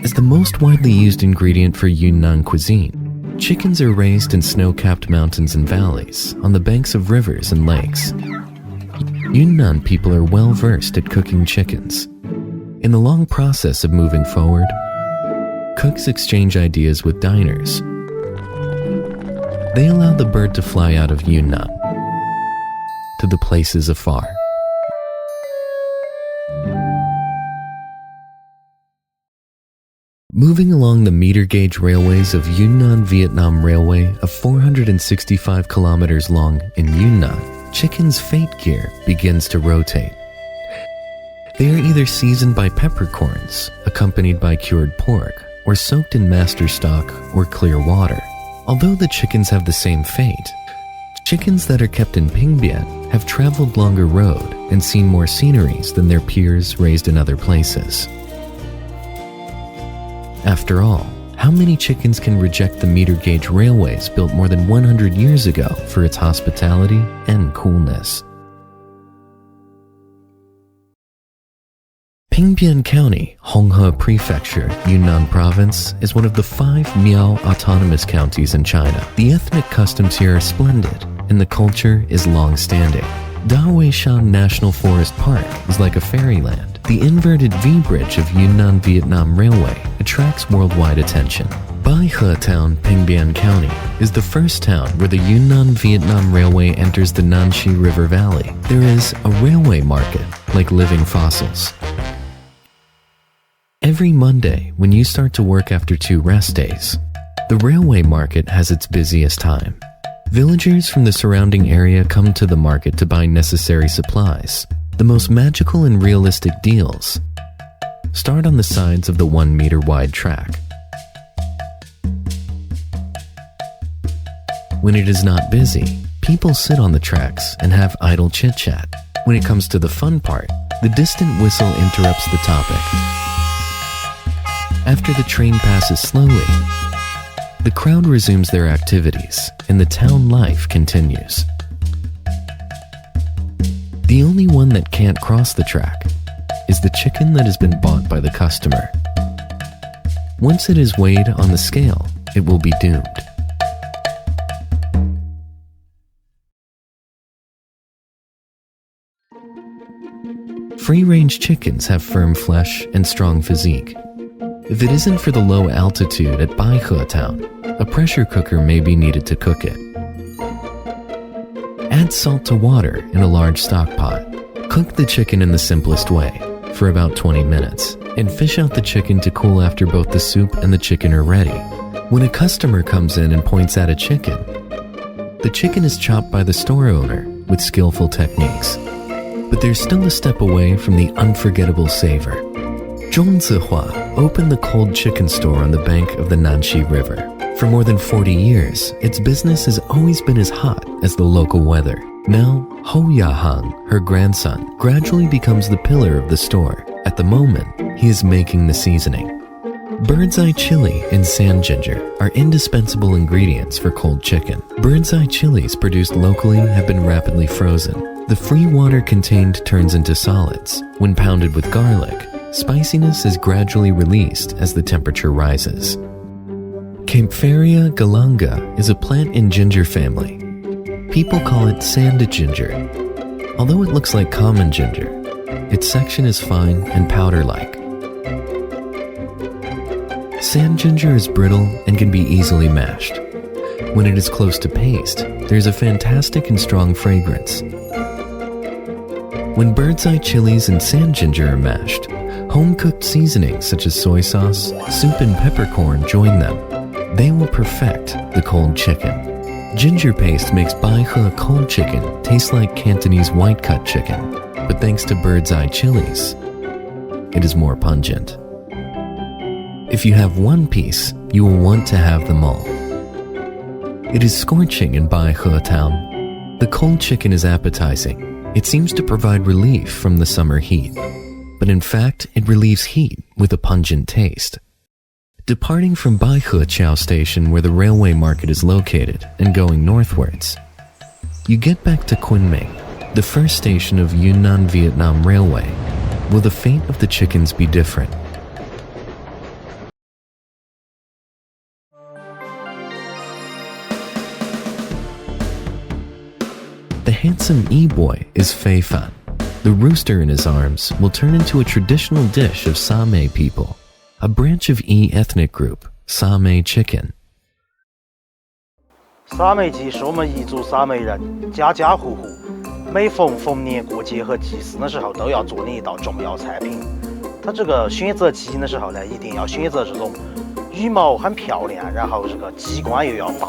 As the most widely used ingredient for Yunnan cuisine, chickens are raised in snow-capped mountains and valleys, on the banks of rivers and lakes. Yunnan people are well versed at cooking chickens. In the long process of moving forward, cooks exchange ideas with diners. They allow the bird to fly out of Yunnan to the places afar. Moving along the meter-gauge railways of Yunnan-Vietnam Railway of 465 kilometers long in Yunnan, chicken's fate gear begins to rotate. They are either seasoned by peppercorns, accompanied by cured pork, or soaked in master stock or clear water. Although the chickens have the same fate, chickens that are kept in Pingbian have traveled longer road and seen more sceneries than their peers raised in other places. After all, how many chickens can reject the meter-gauge railways built more than 100 years ago for its hospitality and coolness? Pingbian County, Honghe Prefecture, Yunnan Province, is one of the 5 Miao autonomous counties in China. The ethnic customs here are splendid, and the culture is long-standing. DOA National Forest Park is like a fairyland. The inverted V-bridge of Yunnan-Vietnam Railway attracts worldwide attention. BHA Town, Pingbian County, is the first town where the Yunnan-Vietnam Railway enters the Nanxi River Valley. There is a railway market, like living fossils. Every Monday, when you start to work after 2 rest days, the railway market has its busiest time. Villagers from the surrounding area come to the market to buy necessary supplies. The most magical and realistic deals start on the sides of the 1-meter-wide track. When it is not busy, people sit on the tracks and have idle chit-chat. When it comes to the fun part, the distant whistle interrupts the topic. After the train passes slowly, the crowd resumes their activities and the town life continues. The only one that can't cross the track is the chicken that has been bought by the customer. Once it is weighed on the scale, it will be doomed. Free-range chickens have firm flesh and strong physique. If it isn't for the low altitude at BHA Town, a pressure cooker may be needed to cook it. Add salt to water in a large stock pot. Cook the chicken in the simplest way, for about 20 minutes, and fish out the chicken to cool after both the soup and the chicken are ready. When a customer comes in and points at a chicken, the chicken is chopped by the store owner with skillful techniques. But there's still a step away from the unforgettable savor. Zhong Zihua opened the cold chicken store on the bank of the Nanxi River. For more than 40 years, its business has always been as hot as the local weather. Now, Ho Yahang, her grandson, gradually becomes the pillar of the store. At the moment, he is making the seasoning. Bird's eye chili and sand ginger are indispensable ingredients for cold chicken. Bird's eye chilies produced locally have been rapidly frozen. The free water contained turns into solids. When pounded with garlic, spiciness is gradually released as the temperature rises. Kaempferia galanga is a plant in ginger family. People call it sand ginger. Although it looks like common ginger, its section is fine and powder-like. Sand ginger is brittle and can be easily mashed. When it is close to paste, there's a fantastic and strong fragrance. When bird's eye chilies and sand ginger are mashed, home-cooked seasonings such as soy sauce, soup, and peppercorn join them. They will perfect the cold chicken. Ginger paste makes BHA cold chicken taste like Cantonese white-cut chicken, but thanks to bird's eye chilies, it is more pungent. If you have one piece, you will want to have them all. It is scorching in BHA Town. The cold chicken is appetizing. It seems to provide relief from the summer heat, but in fact, it relieves heat with a pungent taste. Departing from BHA Chow Station where the railway market is located and going northwards, you get back to Kunming, the first station of Yunnan-Vietnam Railway. Will the fate of the chickens be different? The handsome e-boy is Fei Fan. The rooster in his arms will turn into a traditional dish of Same people, a branch of E ethnic group, Same Chicken. 沙梅鸡是我们彝族沙梅人家家户户每逢年过节和祭祀的时候都要做的一道重要菜品。它这个选择鸡的时候呢，一定要选择这种羽毛很漂亮，然后这个鸡冠又要大，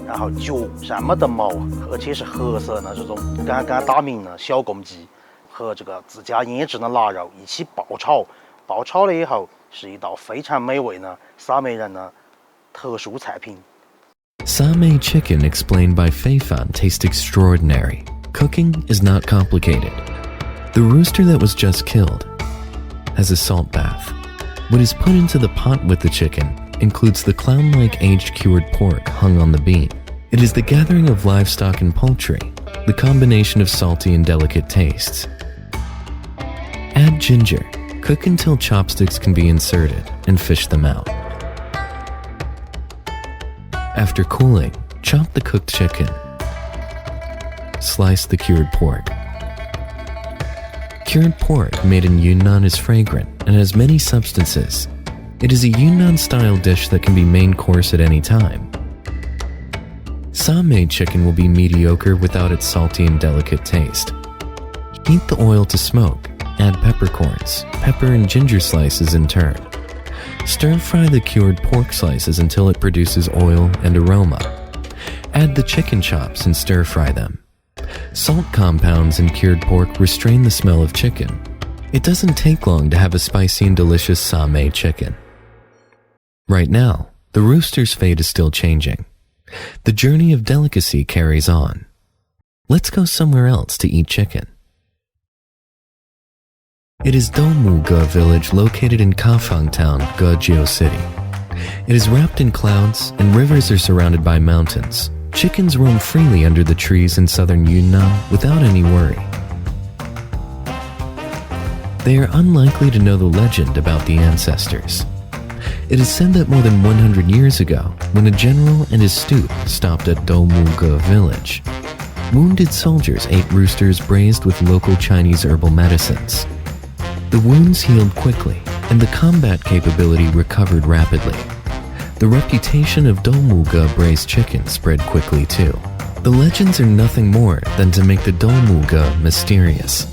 然后脚上没得毛，而且是褐色的这种刚刚打鸣的小公鸡，和这个自家腌制的腊肉一起爆炒。爆炒了以后，是一道非常美味的沙梅人的特殊菜品。Same chicken explained by Fei Fan tastes extraordinary. Cooking is not complicated. The rooster that was just killed has a salt bath. What is put into the pot with the chicken includes the clown-like aged cured pork hung on the beam. It is the gathering of livestock and poultry, the combination of salty and delicate tastes. Add ginger. Cook until chopsticks can be inserted and fish them out. After cooling, chop the cooked chicken. Slice the cured pork. Cured pork made in Yunnan is fragrant and has many substances. It is a Yunnan-style dish that can be main course at any time. Same chicken will be mediocre without its salty and delicate taste. Heat the oil to smoke. Add peppercorns, pepper and ginger slices in turn. Stir-fry the cured pork slices until it produces oil and aroma. Add the chicken chops and stir-fry them. Salt compounds in cured pork restrain the smell of chicken. It doesn't take long to have a spicy and delicious Same chicken. Right now, the rooster's fate is still changing. The journey of delicacy carries on. Let's go somewhere else to eat chicken. It is Domulga village located in Kafang Town, Gejio City. It is wrapped in clouds and rivers are surrounded by mountains. Chickens roam freely under the trees in southern Yunnan without any worry. They are unlikely to know the legend about the ancestors. It is said that more than 100 years ago, when a general and his steward stopped at Domulga village, wounded soldiers ate roosters braised with local Chinese herbal medicines. The wounds healed quickly, and the combat capability recovered rapidly. The reputation of Domulga braised chicken spread quickly too. The legends are nothing more than to make the Domulga mysterious.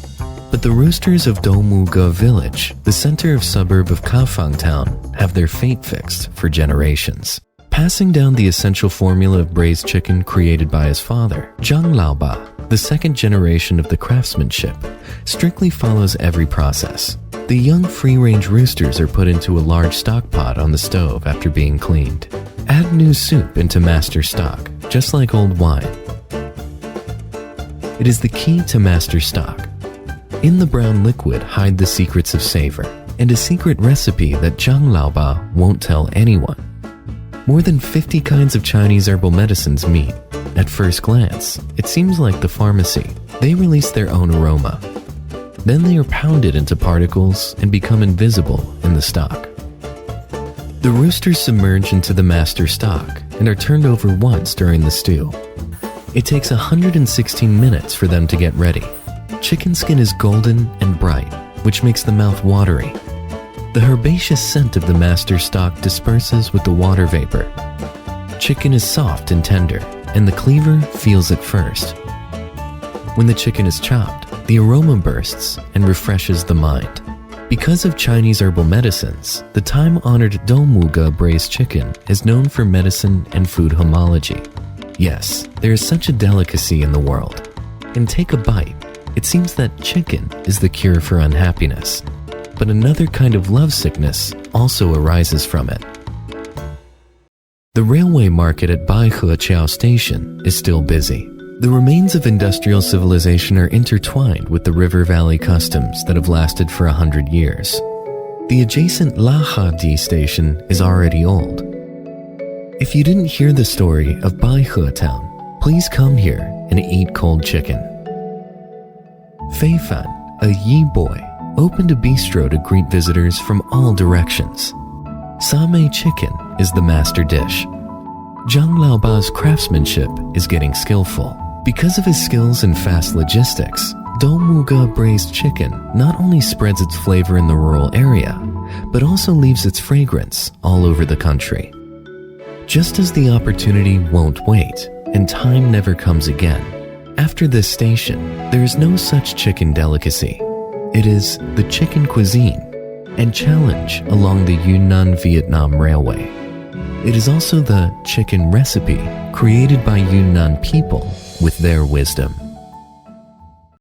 But the roosters of Domulga village, the center of suburb of Kafang Town, have their fate fixed for generations. Passing down the essential formula of braised chicken created by his father, Zhang Laoba, the second generation of the craftsmanship, strictly follows every process. The young free-range roosters are put into a large stock pot on the stove after being cleaned. Add new soup into master stock, just like old wine. It is the key to master stock. In the brown liquid hide the secrets of savor, and a secret recipe that Zhang Laoba won't tell anyone. More than 50 kinds of Chinese herbal medicines meet. At first glance, it seems like the pharmacy. They release their own aroma. Then they are pounded into particles and become invisible in the stock. The roosters submerge into the master stock and are turned over once during the stew. It takes 116 minutes for them to get ready. Chicken skin is golden and bright, which makes the mouth watery. The herbaceous scent of the master stock disperses with the water vapor. Chicken is soft and tender, and the cleaver feels it first. When the chicken is chopped, the aroma bursts and refreshes the mind. Because of Chinese herbal medicines, the time-honored Domulga braised chicken is known for medicine and food homology. Yes, there is such a delicacy in the world. And take a bite. It seems that chicken is the cure for unhappiness. But another kind of lovesickness also arises from it. The railway market at BHA Station is still busy. The remains of industrial civilization are intertwined with the river valley customs that have lasted for 100 years. The adjacent Lahadi station is already old. If you didn't hear the story of BHA Town, please come here and eat cold chicken. Fei Fan, a Yi boy, opened a bistro to greet visitors from all directions. Same chicken is the master dish. Zhang Laoba's craftsmanship is getting skillful. Because of his skills in fast logistics, Muga braised chicken not only spreads its flavor in the rural area, but also leaves its fragrance all over the country. Just as the opportunity won't wait and time never comes again, after this station, there is no such chicken delicacy. It is the chicken cuisine and challenge along the Yunnan-Vietnam Railway. It is also the chicken recipe created by Yunnan people with their wisdom.